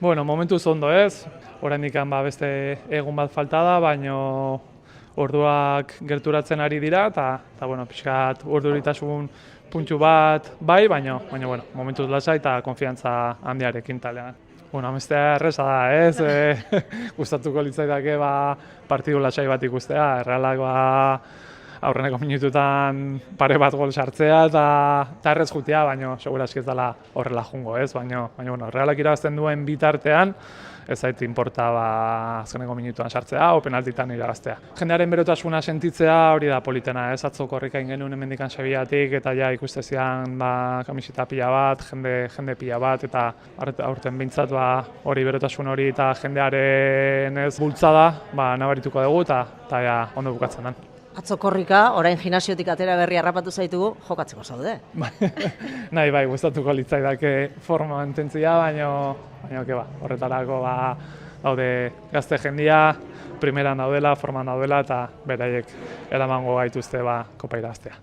Bueno, momentuz ondo ez, oraindik beste egun bat falta da, baina orduak gerturatzen ari dira, eta bueno, pixkat urduritasun puntxu bat bai, baina bueno, momentuz lasai eta konfiantza handiarekin talean. Bueno, amestea erresa da, ez? Gustatuko litzaidake partidu lasai bat ikustea, Realak aurreneko minututan pare bat gol sartzea eta errez jutea, baina segurazki ez dela horrela jungo, ez? Baina bueno, Realak irabazten duen bitartean, ez zait inporta azkeneko minutuan sartzea o penaltitan irabaztea. Jendearen berotasuna sentitzea hori da politena, ez? Atzo korrikain genuen hemendikan Sevillatik eta ja ikustezian kamiseta pila bat, jende pila bat eta aurten behintzat hori berotasun hori eta jendearen ez bultzada nabarituko dugu eta ja ondo bukatzen den. Atzo korrika, orain gimnasiotik atera berri harrapatu zaitugu, jokatzeko zaude. Nahi bai, gustatuko litzaidake forma mantentzia, baina horretarako daude gazte jendia, primeran daudela, forman daudela eta beraiek eramango gaituzte kopa irabaztea.